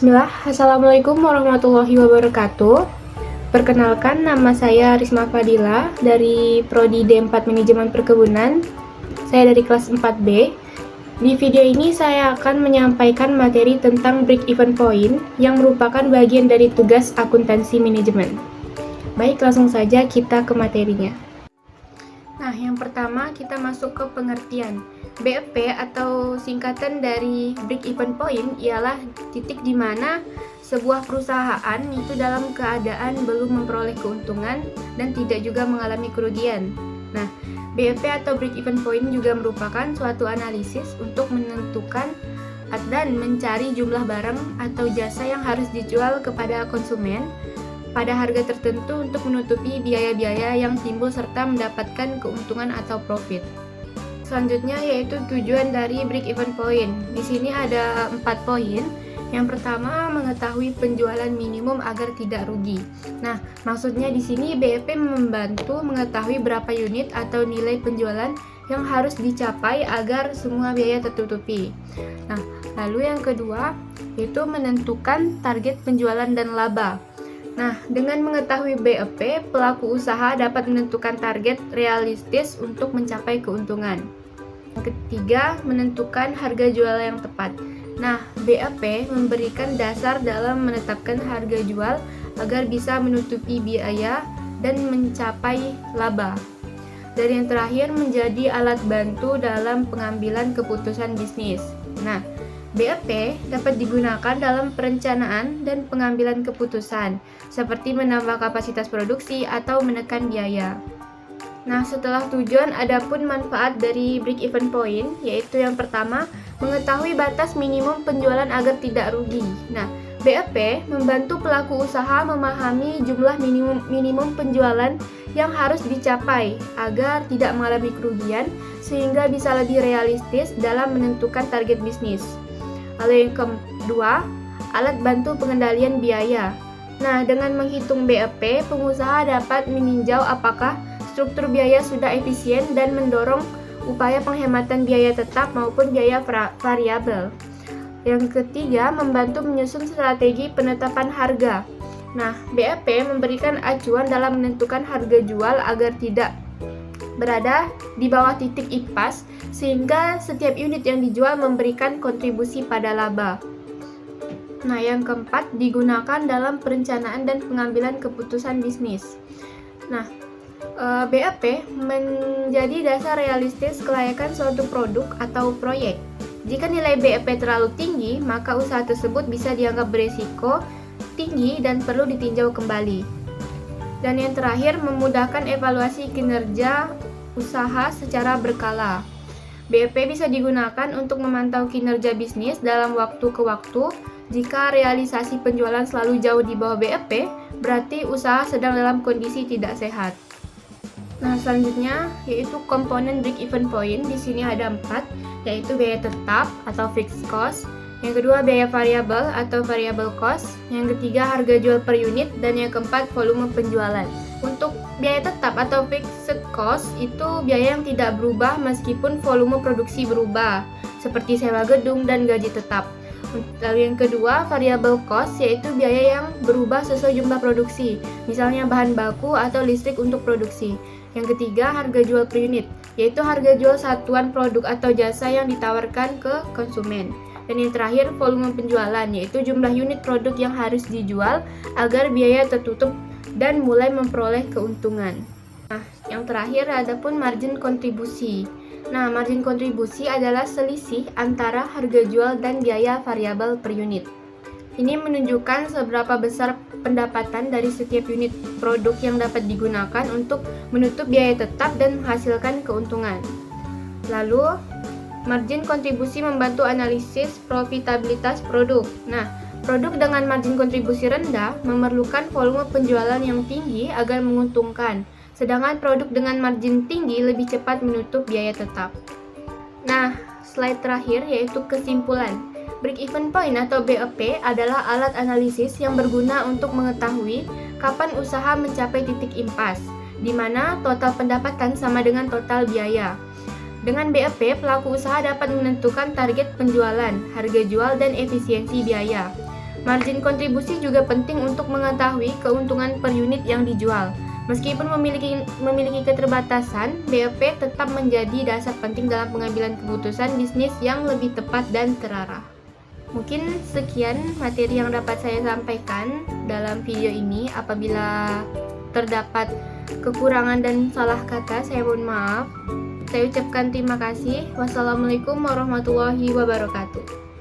Bismillah, Assalamualaikum warahmatullahi wabarakatuh. Perkenalkan, nama saya Risma Fadila dari Prodi D4 Manajemen Perkebunan. Saya dari kelas 4B. Di video ini saya akan menyampaikan materi tentang break-even point yang merupakan bagian dari tugas akuntansi manajemen. Baik, langsung saja kita ke materinya. Nah, yang pertama kita masuk ke pengertian. BEP atau singkatan dari break-even point ialah titik di mana sebuah perusahaan itu dalam keadaan belum memperoleh keuntungan dan tidak juga mengalami kerugian. Nah, BEP atau break-even point juga merupakan suatu analisis untuk menentukan dan mencari jumlah barang atau jasa yang harus dijual kepada konsumen pada harga tertentu untuk menutupi biaya-biaya yang timbul serta mendapatkan keuntungan atau profit. Selanjutnya yaitu tujuan dari break-even point. Di sini ada 4 poin. Yang pertama, mengetahui penjualan minimum agar tidak rugi. Nah, maksudnya di sini BEP membantu mengetahui berapa unit atau nilai penjualan yang harus dicapai agar semua biaya tertutupi. Nah, lalu yang kedua yaitu menentukan target penjualan dan laba. Nah, dengan mengetahui BEP, pelaku usaha dapat menentukan target realistis untuk mencapai keuntungan. Yang ketiga, menentukan harga jual yang tepat. Nah, BEP memberikan dasar dalam menetapkan harga jual agar bisa menutupi biaya dan mencapai laba. Dan yang terakhir, menjadi alat bantu dalam pengambilan keputusan bisnis. Nah, BEP dapat digunakan dalam perencanaan dan pengambilan keputusan, seperti menambah kapasitas produksi atau menekan biaya. Nah, setelah tujuan, adapun manfaat dari break-even point, yaitu yang pertama, mengetahui batas minimum penjualan agar tidak rugi. Nah, BEP membantu pelaku usaha memahami jumlah minimum penjualan yang harus dicapai agar tidak mengalami kerugian, sehingga bisa lebih realistis dalam menentukan target bisnis. Lalu yang kedua, alat bantu pengendalian biaya. Nah, dengan menghitung BEP, pengusaha dapat meninjau apakah struktur biaya sudah efisien dan mendorong upaya penghematan biaya tetap maupun biaya variabel. Yang ketiga, membantu menyusun strategi penetapan harga. Nah, BEP memberikan acuan dalam menentukan harga jual agar tidak berada di bawah titik impas, sehingga setiap unit yang dijual memberikan kontribusi pada laba. Nah, yang keempat, digunakan dalam perencanaan dan pengambilan keputusan bisnis. Nah, BEP menjadi dasar realistis kelayakan suatu produk atau proyek. Jika nilai BEP terlalu tinggi, maka usaha tersebut bisa dianggap berisiko tinggi dan perlu ditinjau kembali. Dan yang terakhir, memudahkan evaluasi kinerja usaha secara berkala. BEP bisa digunakan untuk memantau kinerja bisnis dalam waktu ke waktu. Jika realisasi penjualan selalu jauh di bawah BEP, berarti usaha sedang dalam kondisi tidak sehat. Nah, selanjutnya yaitu komponen break-even point. Di sini ada 4, yaitu biaya tetap atau fixed cost. Yang kedua, biaya variabel atau variable cost. Yang ketiga, harga jual per unit. Dan yang keempat, volume penjualan. Untuk biaya tetap atau fixed cost itu biaya yang tidak berubah meskipun volume produksi berubah, seperti sewa gedung dan gaji tetap. Lalu yang kedua, variable cost, yaitu biaya yang berubah sesuai jumlah produksi, misalnya bahan baku atau listrik untuk produksi. Yang ketiga, harga jual per unit, yaitu harga jual satuan produk atau jasa yang ditawarkan ke konsumen. Dan yang terakhir, volume penjualan, yaitu jumlah unit produk yang harus dijual agar biaya tertutup dan mulai memperoleh keuntungan. Nah, yang terakhir adapun margin kontribusi. Nah, margin kontribusi adalah selisih antara harga jual dan biaya variabel per unit. Ini menunjukkan seberapa besar pendapatan dari setiap unit produk yang dapat digunakan untuk menutup biaya tetap dan menghasilkan keuntungan. Lalu, margin kontribusi membantu analisis profitabilitas produk. Nah, produk dengan margin kontribusi rendah memerlukan volume penjualan yang tinggi agar menguntungkan, sedangkan produk dengan margin tinggi lebih cepat menutup biaya tetap. Nah, slide terakhir yaitu kesimpulan. Break-even point atau BEP adalah alat analisis yang berguna untuk mengetahui kapan usaha mencapai titik impas, di mana total pendapatan sama dengan total biaya. Dengan BEP, pelaku usaha dapat menentukan target penjualan, harga jual, dan efisiensi biaya. Margin kontribusi juga penting untuk mengetahui keuntungan per unit yang dijual. Meskipun memiliki keterbatasan, BOP tetap menjadi dasar penting dalam pengambilan keputusan bisnis yang lebih tepat dan terarah. Mungkin sekian materi yang dapat saya sampaikan dalam video ini. Apabila terdapat kekurangan dan salah kata, saya mohon maaf. Saya ucapkan terima kasih. Wassalamualaikum warahmatullahi wabarakatuh.